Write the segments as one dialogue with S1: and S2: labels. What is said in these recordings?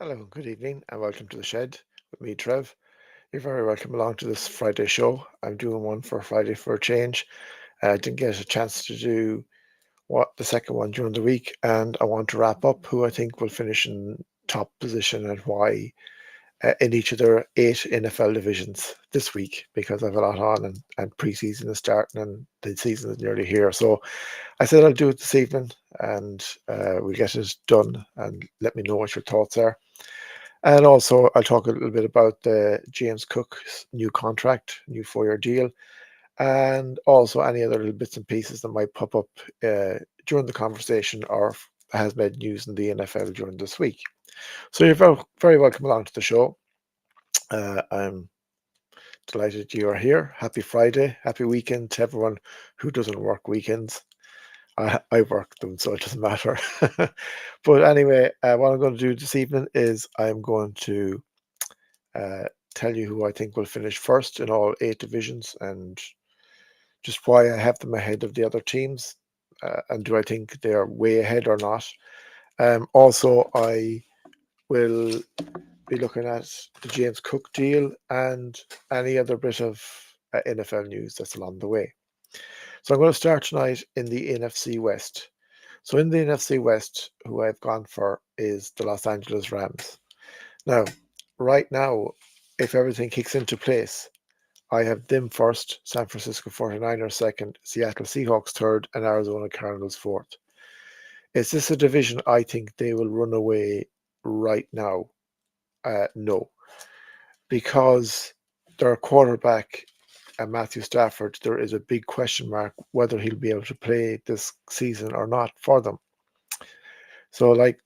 S1: Hello, good evening, and welcome to the shed with me, Trev. You're very welcome along to this Friday show. I'm doing one for Friday for a change. I didn't get a chance to do the second one during the week, and I want to wrap up who I think will finish in top position and why in each of their 8 NFL divisions this week because I've a lot on and preseason is starting and the season is nearly here. So I said I'll do it this evening and we'll get it done and let me know what your thoughts are. And also, I'll talk a little bit about the James Cook's new contract, new 4-year deal, and also any other little bits and pieces that might pop up during the conversation or has made news in the NFL during this week. So you're very welcome along to the show. I'm delighted you are here. Happy Friday, happy weekend to everyone who doesn't work weekends. I work them, so it doesn't matter. But anyway, what I'm going to do this evening is I'm going to uh, tell you who I think will finish first in all 8 divisions and just why I have them ahead of the other teams. And do I think they're way ahead or not? Also, I will be looking at the James Cook deal and any other bit of NFL news that's along the way. So I'm going to start tonight in the NFC West. So in the NFC West, who I've gone for is the Los Angeles Rams. Now, right now, if everything kicks into place, I have them first, San Francisco 49ers second, Seattle Seahawks third, and Arizona Cardinals fourth. Is this a division I think they will run away right now? No, because their quarterback, Matthew Stafford, there is a big question mark whether he'll be able to play this season or not for them. So, like,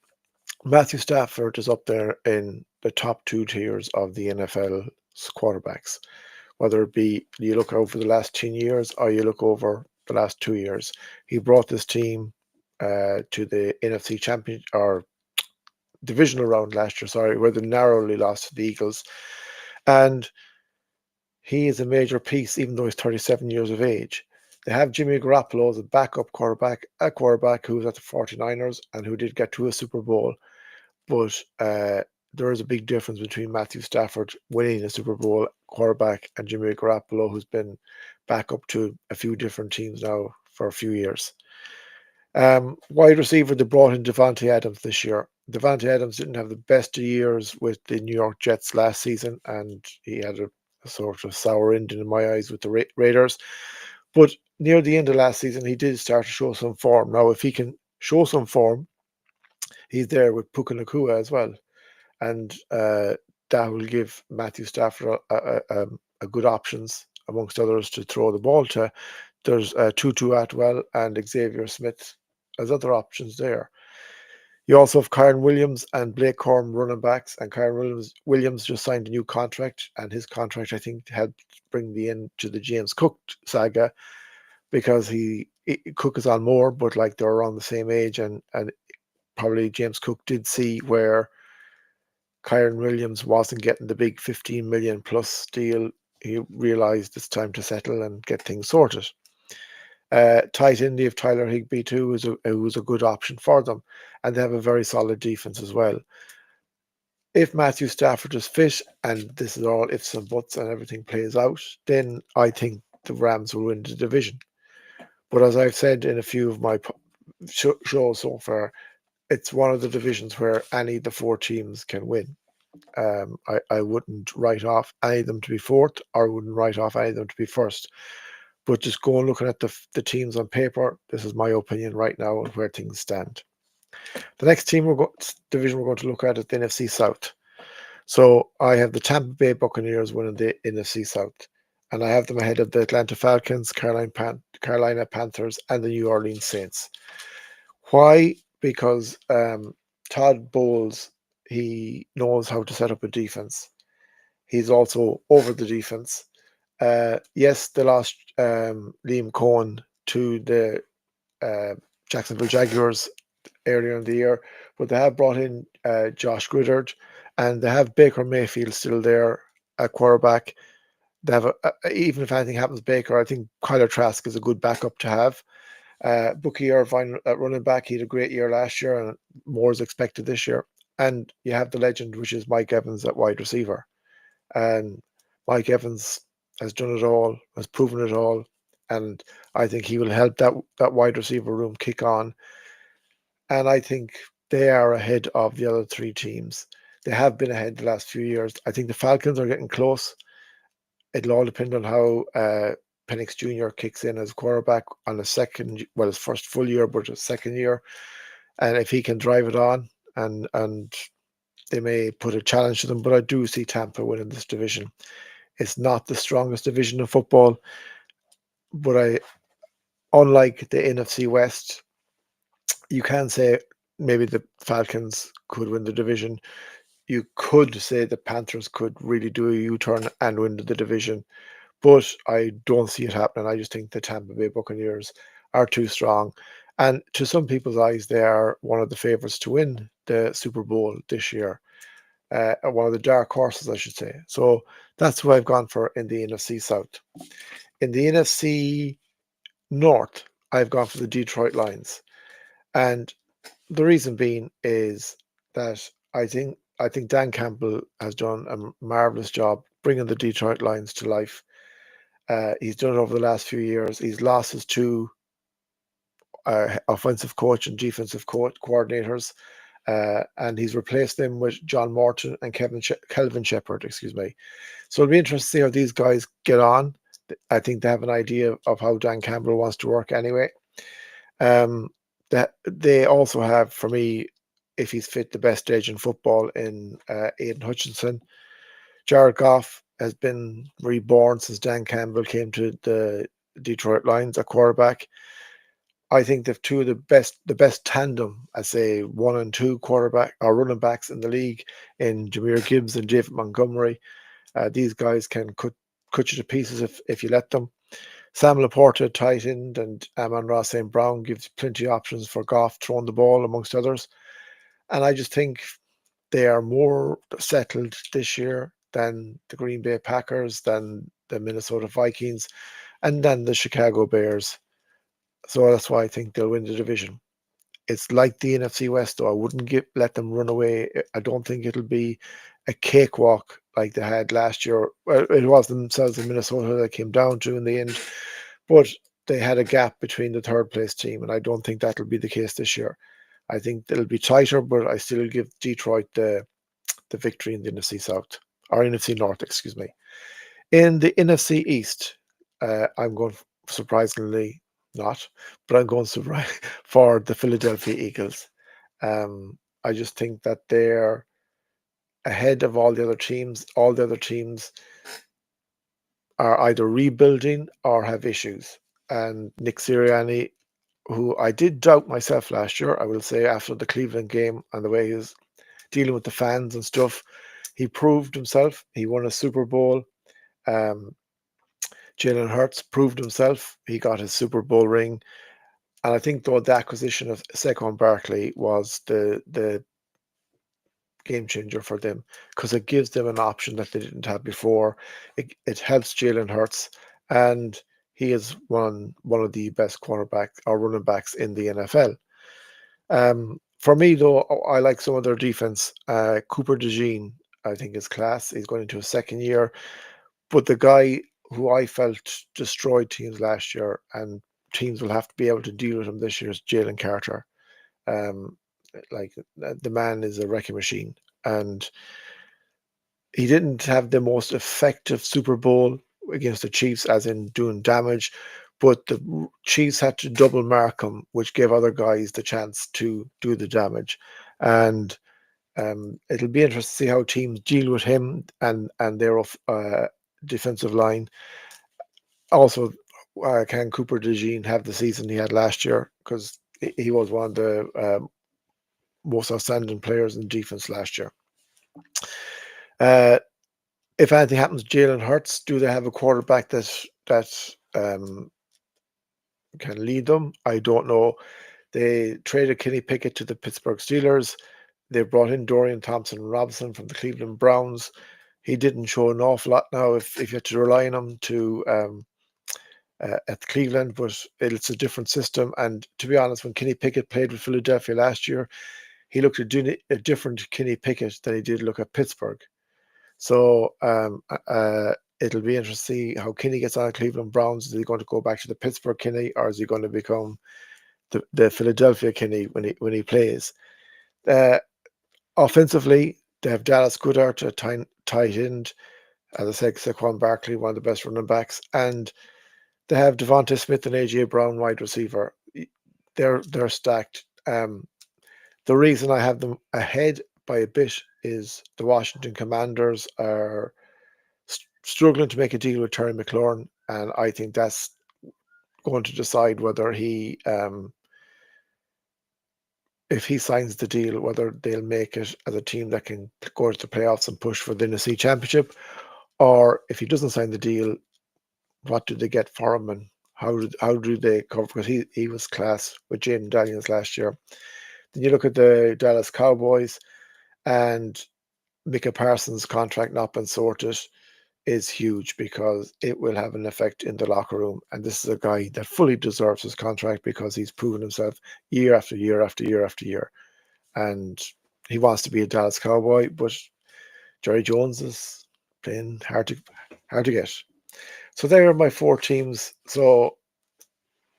S1: Matthew Stafford is up there in the top 2 tiers of the NFL's quarterbacks. Whether it be you look over the last 10 years or you look over the last 2 years. He brought this team to the NFC champion or divisional round last year, sorry, where they narrowly lost to the Eagles. And he is a major piece, even though he's 37 years of age. They have Jimmy Garoppolo as a backup quarterback, a quarterback who was at the 49ers and who did get to a Super Bowl. But there is a big difference between Matthew Stafford winning a Super Bowl quarterback and Jimmy Garoppolo, who's been back up to a few different teams now for a few years. Wide receiver, they brought in Devontae Adams this year. Devontae Adams didn't have the best of years with the New York Jets last season, and he had a sort of sour ending in my eyes with the Raiders. But near the end of last season, he did start to show some form. Now, if he can show some form, he's there with Puka Nacua as well. And that will give Matthew Stafford a good options amongst others to throw the ball to. There's Tutu Atwell and Xavier Smith as other options there. You also have Kyron Williams and Blake Corum running backs, and Kyron Williams just signed a new contract, and his contract I think helped bring the end to the James Cook saga because Cook is on more, but like they're around the same age, and probably James Cook did see where Kyron Williams wasn't getting the big 15 million plus deal. He realized it's time to settle and get things sorted. Tight end, they have Tyler Higbee too, who's a good option for them, and they have a very solid defense as well. If Matthew Stafford is fit, and this is all ifs and buts, and everything plays out, then I think the Rams will win the division. But as I've said in a few of my shows so far, it's one of the divisions where any of the 4 teams can win. I wouldn't write off any of them to be fourth, or I wouldn't write off any of them to be first. But just going looking at the teams on paper, this is my opinion right now on where things stand. The next division we're going to look at is the NFC South. So I have the Tampa Bay Buccaneers winning the NFC South, and I have them ahead of the Atlanta Falcons, Carolina Panthers, and the New Orleans Saints. Why? Because Todd Bowles, he knows how to set up a defense. He's also over the defense. Yes, they lost Liam Cohen to the Jacksonville Jaguars earlier in the year, but they have brought in Josh Goddard, and they have Baker Mayfield still there at quarterback. They have even if anything happens, Baker, I think Kyler Trask is a good backup to have. Bucky Irvine at running back, he had a great year last year, and more is expected this year. And you have the legend, which is Mike Evans at wide receiver. And Mike Evans has done it all, has proven it all, and I think he will help that wide receiver room kick on. And I think they are ahead of the other three teams. They have been ahead the last few years. I think the Falcons are getting close. It'll all depend on how Penix Jr. kicks in as quarterback on the second, well, his first full year, but his second year, and if he can drive it on, and they may put a challenge to them. But I do see Tampa winning this division. It's not the strongest division of football, but unlike the NFC West, you can say maybe the Falcons could win the division. You could say the Panthers could really do a U-turn and win the division, but I don't see it happening. I just think the Tampa Bay Buccaneers are too strong. And to some people's eyes, they are one of the favorites to win the Super Bowl this year. One of the dark horses, I should say. So that's who I've gone for in the NFC South. In the NFC North, I've gone for the Detroit Lions. And the reason being is that I think Dan Campbell has done a marvelous job bringing the Detroit Lions to life. He's done it over the last few years. He's lost his two offensive coach and defensive coordinators, and he's replaced them with John Morton and Kelvin Shepherd. Excuse me. So it'll be interesting to see how these guys get on. I think they have an idea of how Dan Campbell wants to work anyway. Um, that they also have, for me, if he's fit, the best age in football in Aiden Hutchinson. Jared Goff has been reborn since Dan Campbell came to the Detroit Lions at quarterback. I think they've two of the best tandem, I say 1 and 2 quarterback or running backs in the league in Jameer Gibbs and David Montgomery. These guys can cut you to pieces if you let them. Sam Laporta, tight end, and Amon-Ra St. Brown gives plenty of options for Goff throwing the ball, amongst others. And I just think they are more settled this year than the Green Bay Packers, than the Minnesota Vikings, and then the Chicago Bears. So that's why I think they'll win the division. It's like the NFC West, though. I wouldn't let them run away. I don't think it'll be a cakewalk like they had last year. Well, it was themselves in Minnesota that came down to in the end, but they had a gap between the third place team, and I don't think that'll be the case this year. I think it'll be tighter, but I still give Detroit the victory in the NFC South, or NFC North, excuse me. In the NFC East, I'm going, surprisingly not, but I'm going for the Philadelphia Eagles. I just think that they're ahead of all the other teams. All the other teams are either rebuilding or have issues. And Nick Sirianni, who I did doubt myself last year, I will say, after the Cleveland game and the way he was dealing with the fans and stuff, he proved himself. He won a Super Bowl. Um, Jalen Hurts proved himself. He got his Super Bowl ring. And I think, though, the acquisition of Saquon Barkley was the game changer for them, because it gives them an option that they didn't have before. It helps Jalen Hurts, and he is one of the best cornerbacks or running backs in the NFL. For me, though, I like some of their defense. Cooper DeJean, I think, is class. He's going into his second year. But the guy who I felt destroyed teams last year, and teams will have to be able to deal with him this year, is Jalen Carter. Um, like, the man is a wrecking machine, and he didn't have the most effective Super Bowl against the Chiefs, as in doing damage, but the Chiefs had to double mark him, which gave other guys the chance to do the damage. And it'll be interesting to see how teams deal with him and their defensive line. Also, can Cooper DeJean have the season he had last year? Because he was one of the most outstanding players in defense last year. If anything happens to Jalen Hurts, do they have a quarterback that can lead them? I don't know. They traded Kenny Pickett to the Pittsburgh Steelers. They brought in Dorian Thompson-Robinson from the Cleveland Browns. He didn't show an awful lot now if you had to rely on him at Cleveland, but it's a different system. And to be honest, when Kenny Pickett played with Philadelphia last year, he looked at doing a different Kenny Pickett than he did look at Pittsburgh. So it'll be interesting to see how Kenny gets on at Cleveland Browns. Is he going to go back to the Pittsburgh Kenny, or is he going to become the Philadelphia Kenny when he plays? Offensively, they have Dallas Goedert at tight end. As I said, Saquon Barkley, one of the best running backs, and they have Devonta Smith and AJ Brown, wide receiver. They're stacked. The reason I have them ahead by a bit is the Washington Commanders are struggling to make a deal with Terry McLaurin, and I think that's going to decide whether if he signs the deal, whether they'll make it as a team that can go to the playoffs and push for the NFC Championship, or if he doesn't sign the deal, what do they get for him, and how do they cover? Because he was class with Jaden Daniels last year. Then you look at the Dallas Cowboys, and Micah Parsons' contract not been sorted is huge because it will have an effect in the locker room. And this is a guy that fully deserves his contract because he's proven himself year after year after year after year. And he wants to be a Dallas Cowboy, but Jerry Jones is playing hard to get. So there are my four teams. So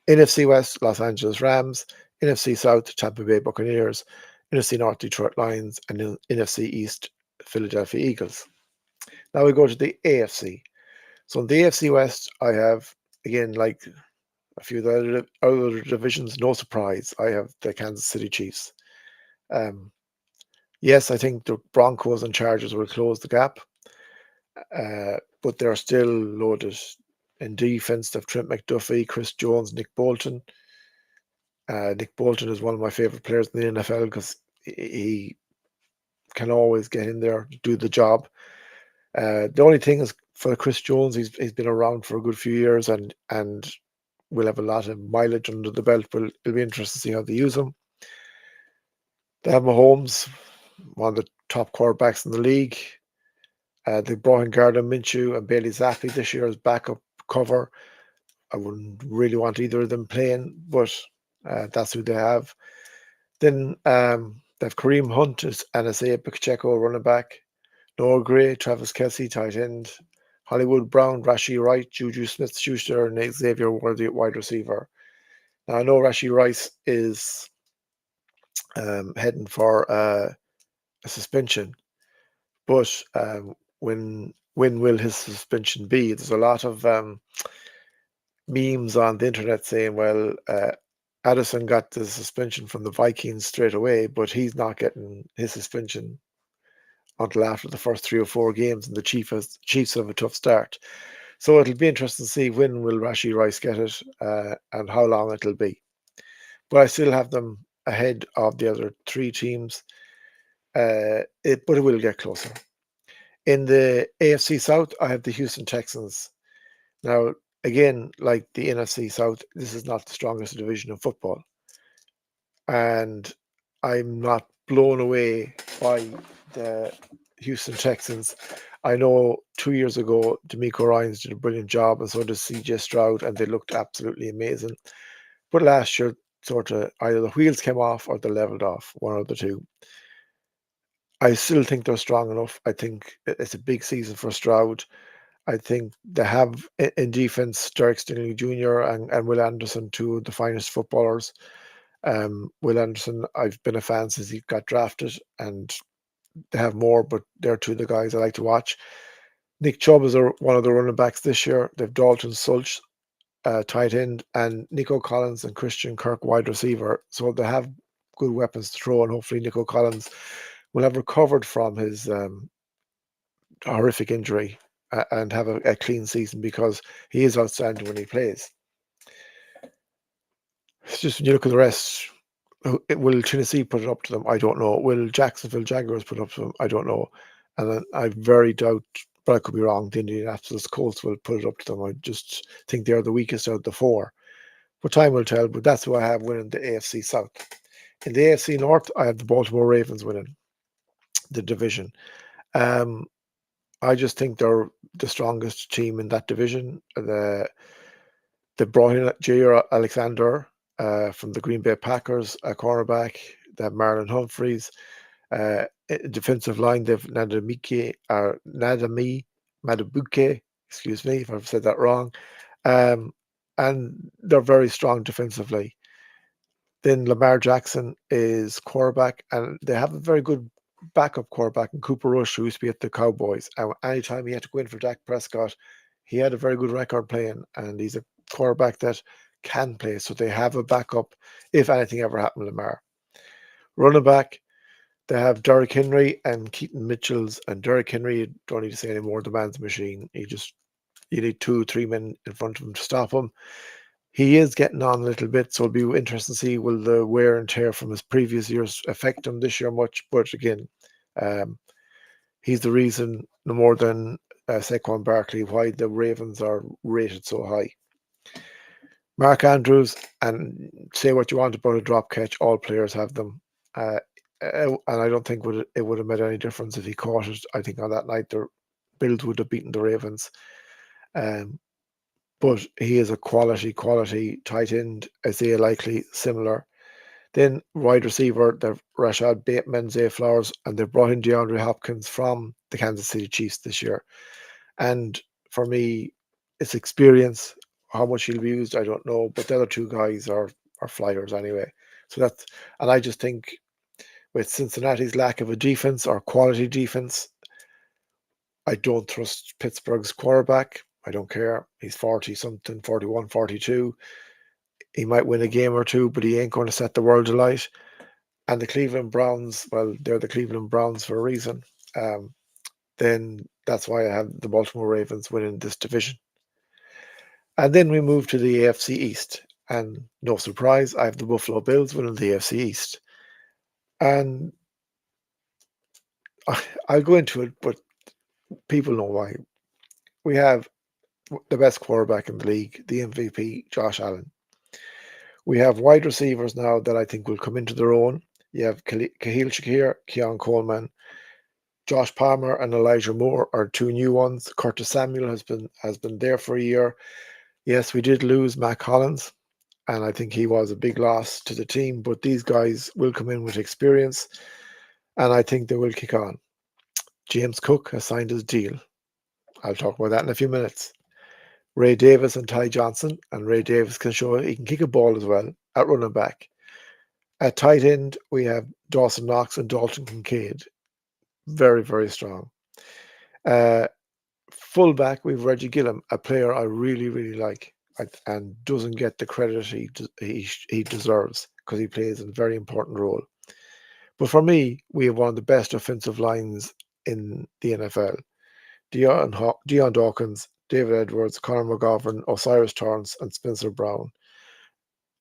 S1: NFC West, Los Angeles Rams; NFC South, Tampa Bay Buccaneers; NFC North, Detroit Lions; and NFC East, Philadelphia Eagles. Now we go to the AFC. So in the AFC West, I have, again, like a few of the other divisions, no surprise, I have the Kansas City Chiefs. Yes, I think the Broncos and Chargers will close the gap, but they're still loaded in defense. They've Trent McDuffie, Chris Jones, Nick Bolton. Nick Bolton is one of my favorite players in the NFL because he can always get in there, do the job. The only thing is for Chris Jones, he's been around for a good few years and will have a lot of mileage under the belt, but it'll be interesting to see how they use him. They have Mahomes, one of the top quarterbacks in the league. They brought in Gardner Minshew and Bailey Zappi this year as backup cover. I wouldn't really want either of them playing, but that's who they have. Then they have Kareem Hunt and Isaiah Pacheco, running back; Noah Gray, Travis Kelce, tight end; Hollywood Brown, Rashee Wright, Juju Smith-Schuster, and Xavier Worthy, wide receiver. Now I know Rashee Rice is heading for a suspension, but when will his suspension be? There's a lot of memes on the internet saying, well, Addison got the suspension from the Vikings straight away, but he's not getting his suspension until after the first 3 or 4 games, and the Chiefs have a tough start. So it'll be interesting to see when will Rashee Rice get it and how long it'll be. But I still have them ahead of the other 3 teams, but it will get closer. In the AFC South, I have the Houston Texans. Now, again, like the NFC South, this is not the strongest division of football. And I'm not blown away by the Houston Texans. I know 2 years ago, D'Amico Ryans did a brilliant job, and so did CJ Stroud, and they looked absolutely amazing. But last year, sort of either the wheels came off or they leveled off, one of the two. I still think they're strong enough. I think it's a big season for Stroud. I think they have in defense Derek Stingley Jr. and Will Anderson, two of the finest footballers. Will Anderson, I've been a fan since he got drafted, and they have more, but they're two of the guys I like to watch. Nick Chubb is one of the running backs this year. They've Dalton Schultz, tight end, and Nico Collins and Christian Kirk, wide receiver. So they have good weapons to throw, and hopefully Nico Collins will have recovered from his horrific injury and have a clean season, because he is outstanding when he plays. It's just when you look at the rest, will Tennessee put it up to them? I don't know. Will Jacksonville Jaguars put it up to them? I don't know. And then I very doubt, but I could be wrong, the Indianapolis Colts will put it up to them. I just think they're the weakest out of the 4. But time will tell. But that's who I have winning the AFC South. In the AFC North, I have the Baltimore Ravens winning the division. I just think they're the strongest team in that division. They brought in Jair Alexander from the Green Bay Packers, a cornerback. They have Marlon Humphreys. Defensive line, they've Nadami Madabuke, excuse me if I've said that wrong. And they're very strong defensively. Then Lamar Jackson is quarterback, and they have a very good backup quarterback in Cooper Rush, who used to be at the Cowboys. And anytime he had to go in for Dak Prescott, he had a very good record playing, and he's a quarterback that can play. So they have a backup if anything ever happened to Lamar. Running back, they have Derrick Henry and Keaton Mitchells. And Derrick Henry, you don't need to say any more, the man's a machine. You need 2 or 3 men in front of him to stop him. He is getting on a little bit, so it'll be interesting to see will the wear and tear from his previous years affect him this year much. But again, um, he's the reason, no more than Saquon Barkley, why the Ravens are rated so high. Mark Andrews, and say what you want about a drop catch, all players have them. And I don't think it would have made any difference if he caught it. I think on that night, the Bills would have beaten the Ravens. But he is a quality tight end. Isaiah Likely, similar. Then wide receiver, they've Rashad Bateman, Zay Flowers, and they've brought in DeAndre Hopkins from the Kansas City Chiefs this year. And for me, it's experience. How much he'll be used, I don't know. But the other 2 guys are flyers anyway. So and I just think with Cincinnati's lack of a defense or quality defense, I don't trust Pittsburgh's quarterback. I don't care. He's 40 something, 41, 42. He might win a game or 2, but he ain't going to set the world alight. And the Cleveland Browns, well, they're the Cleveland Browns for a reason. Then that's why I have the Baltimore Ravens winning this division. And then we move to the AFC East. And no surprise, I have the Buffalo Bills winning the AFC East. And I'll go into it, but people know why. We have the best quarterback in the league, the MVP, Josh Allen. We have wide receivers now that I think will come into their own. You have Kahil Shakir, Keon Coleman, Josh Palmer, and Elijah Moore are 2 new ones. Curtis Samuel has been there for a year. Yes, we did lose Mac Hollins, and I think he was a big loss to the team. But these guys will come in with experience, and I think they will kick on. James Cook has signed his deal. I'll talk about that in a few minutes. Ray Davis and Ty Johnson, and Ray Davis can show he can kick a ball as well at running back. At tight end, we have Dawson Knox and Dalton Kincaid. Very, very strong. Fullback, we've Reggie Gillum, a player I really, really like and doesn't get the credit he deserves because he plays a very important role. But for me, we have one of the best offensive lines in the NFL. Deion Dawkins, David Edwards, Conor McGovern, Osiris Torrance, and Spencer Brown.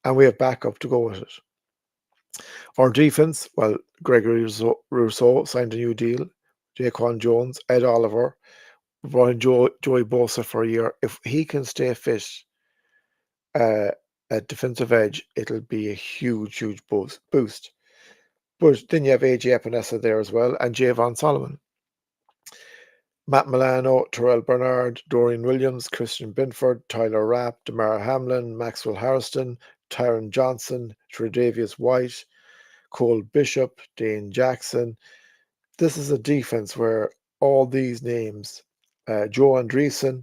S1: And we have backup to go with it. Our defense, well, Gregory Rousseau signed a new deal. Jaquan Jones, Ed Oliver, brought in Joey Bosa for a year. If he can stay fit at defensive edge, it'll be a huge, huge boost. But then you have AJ Epinesa there as well, and Javon Solomon. Matt Milano, Terrell Bernard, Dorian Williams, Christian Binford, Tyler Rapp, Damar Hamlin, Maxwell Harrison, Tyron Johnson, Tre'Davious White, Cole Bishop, Dane Jackson. This is a defense where all these names, Joe Andreessen,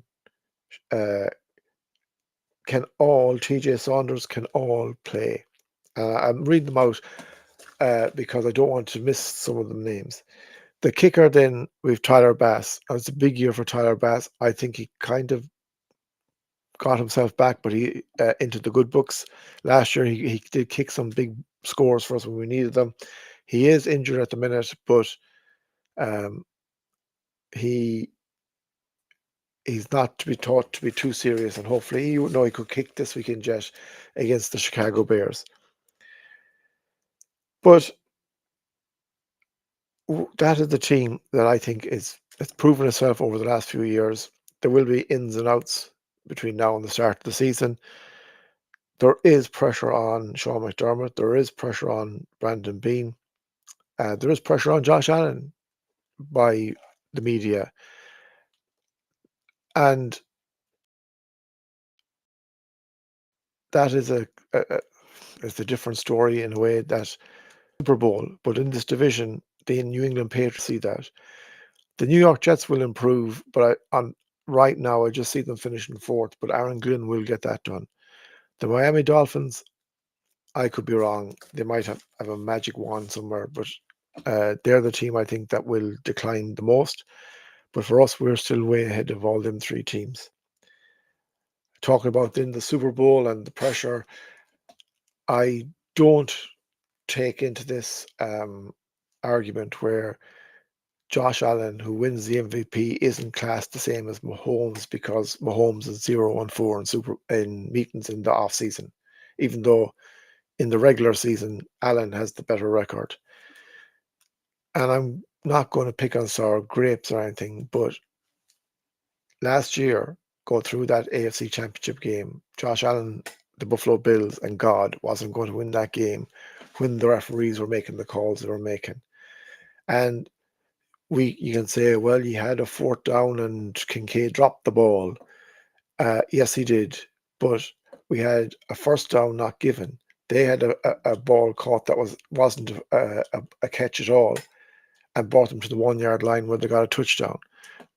S1: TJ Saunders can all play. I'm reading them out because I don't want to miss some of the names. The kicker, then, we've Tyler Bass. It's a big year for Tyler Bass. I think he kind of got himself back, but he into the good books. Last year, he did kick some big scores for us when we needed them. He is injured at the minute, but he's not to be taught to be too serious, and hopefully he could kick this weekend yet against the Chicago Bears. But that is the team that I think it's proven itself over the last few years. There will be ins and outs between now and the start of the season. There is pressure on Sean McDermott. There is pressure on Brandon Beane. There is pressure on Josh Allen by the media. And that is it's a different story in a way that Super Bowl, but in this division, the New England Patriots see that. The New York Jets will improve, but right now I just see them finishing fourth, but Aaron Glenn will get that done. The Miami Dolphins, I could be wrong. They might have a magic wand somewhere, but they're the team I think that will decline the most. But for us, we're still way ahead of all them three teams. Talking about then the Super Bowl and the pressure, I don't take into this argument where Josh Allen, who wins the MVP, isn't classed the same as Mahomes because Mahomes is 0-4 in meetings in the off season, even though in the regular season Allen has the better record. And I'm not going to pick on sour grapes or anything, but last year, going through that AFC Championship game, Josh Allen, the Buffalo Bills, and God wasn't going to win that game when the referees were making the calls they were making. And you can say, well, you had a fourth down and Kincaid dropped the ball. Yes, he did, but we had a first down not given. They had a ball caught that wasn't a catch at all, and brought them to the 1 yard line where they got a touchdown.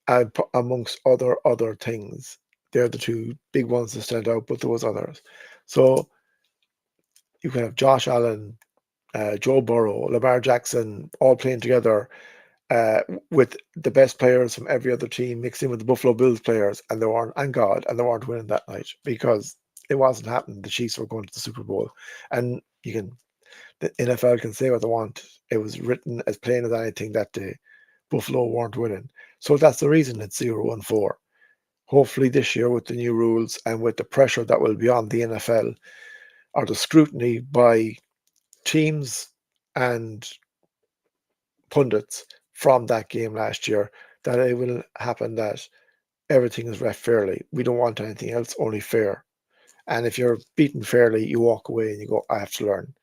S1: And amongst other things, they're the two big ones that stand out, but there was others. So you can have Josh Allen, Joe Burrow, Lamar Jackson all playing together with the best players from every other team mixed in with the Buffalo Bills players, and they weren't winning that night because it wasn't happening. The Chiefs were going to the Super Bowl, and the NFL can say what they want. It was written as plain as anything that day. Buffalo weren't winning, so that's the reason it's 0-4. Hopefully, this year with the new rules and with the pressure that will be on the NFL or the scrutiny by teams and pundits from that game last year, that it will happen that everything is ref fairly. We don't want anything else, only fair. And if you're beaten fairly, you walk away and you go, I have to learn.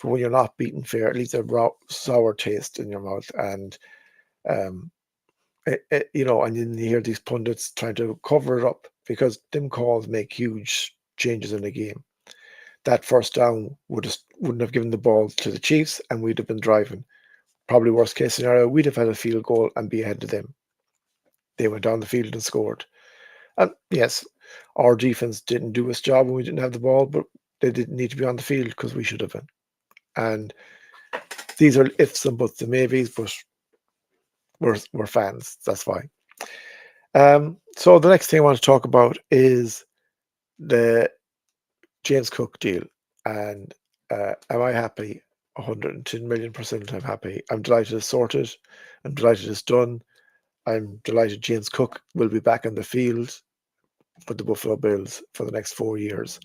S1: But when you're not beaten fair, it leaves a sour taste in your mouth. And, um, and then you hear these pundits trying to cover it up because them calls make huge changes in the game. That first down wouldn't have given the ball to the Chiefs and we'd have been driving. Probably worst case scenario, we'd have had a field goal and be ahead of them. They went down the field and scored. And yes, our defense didn't do its job when we didn't have the ball, but they didn't need to be on the field because we should have been. And these are ifs and buts and maybes, but we're fans. That's fine. So the next thing I want to talk about is the James Cook deal. And am I happy? 110 million% I'm happy. I'm delighted it's sorted. I'm delighted it's done. I'm delighted James Cook will be back in the field for the Buffalo Bills for the next 4 years.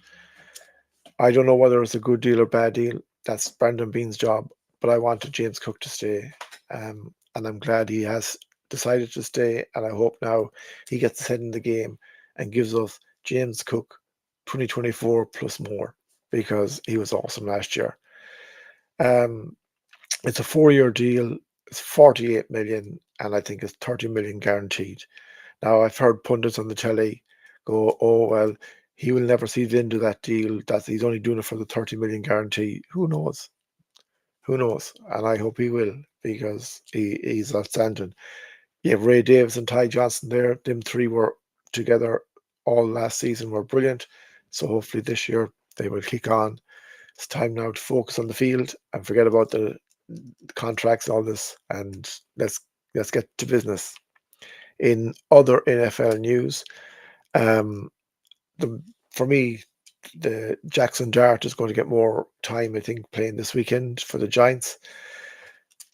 S1: I don't know whether it's a good deal or bad deal. That's Brandon Beane's job, but I wanted James Cook to stay. And I'm glad he has decided to stay. And I hope now he gets his head in the game and gives us James Cook 2024 plus more because he was awesome last year. It's a 4 year deal. It's 48 million, and I think it's 30 million guaranteed. Now, I've heard pundits on the telly go, oh, well, he will never see the end of that deal. That he's only doing it for the 30 million guarantee. Who knows? Who knows? And I hope he will because he's outstanding. You have Ray Davis and Ty Johnson there. Them three were together all last season, were brilliant. So hopefully this year they will kick on. It's time now to focus on the field and forget about the contracts and all this, and let's get to business. In other NFL news, um, for me, the Jackson Dart is going to get more time. I think playing this weekend for the Giants.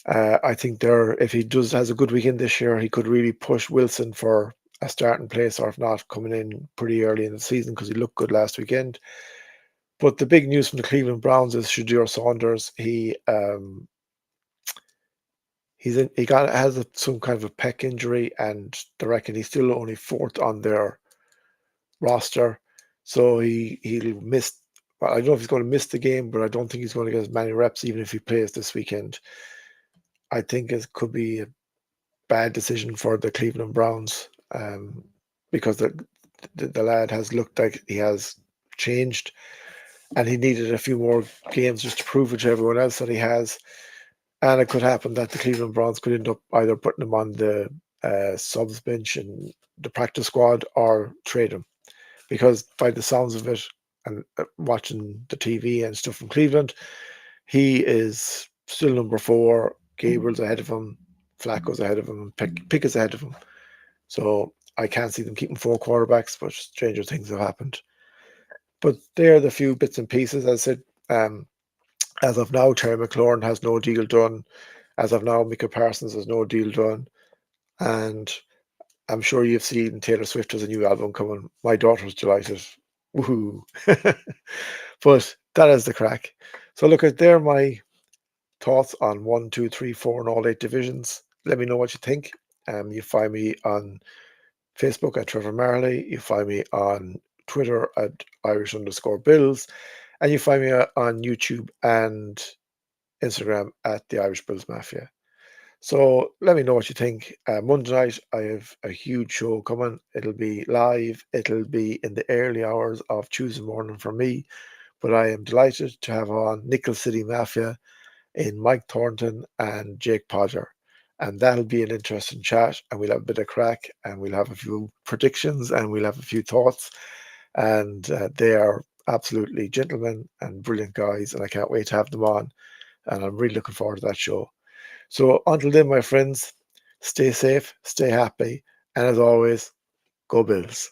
S1: I think if he has a good weekend this year, he could really push Wilson for a starting place, or if not, coming in pretty early in the season because he looked good last weekend. But the big news from the Cleveland Browns is Shadur Saunders. Has some kind of a pec injury, and they reckon he's still only fourth on their roster. So he'll miss. Well, I don't know if he's going to miss the game, but I don't think he's going to get as many reps, even if he plays this weekend. I think it could be a bad decision for the Cleveland Browns because the lad has looked like he has changed, and he needed a few more games just to prove it to everyone else that he has. And it could happen that the Cleveland Browns could end up either putting him on the subs bench in the practice squad or trade him. Because by the sounds of it, and watching the TV and stuff from Cleveland, he is still number 4. Gabriel's ahead of him, Flacco's ahead of him, and Pickett's ahead of him. So I can't see them keeping 4 quarterbacks, but stranger things have happened. But they're the few bits and pieces. As I said, as of now, Terry McLaurin has no deal done. As of now, Micah Parsons has no deal done. And I'm sure you've seen Taylor Swift has a new album coming. My daughter's delighted. Woohoo. But that is the crack. So look, they're my thoughts on 1, 2, 3, 4, and all 8 divisions. Let me know what you think. You find me on Facebook at Trevor Marley. You find me on Twitter at Irish_Bills. And you find me on YouTube and Instagram at the Irish Bills Mafia. So let me know what you think. Monday night, I have a huge show coming. It'll be live. It'll be in the early hours of Tuesday morning for me. But I am delighted to have on Nickel City Mafia in Mike Thornton and Jake Podger. And that'll be an interesting chat. And we'll have a bit of crack. And we'll have a few predictions. And we'll have a few thoughts. And they are absolutely gentlemen and brilliant guys. And I can't wait to have them on. And I'm really looking forward to that show. So until then, my friends, stay safe, stay happy, and as always, go Bills.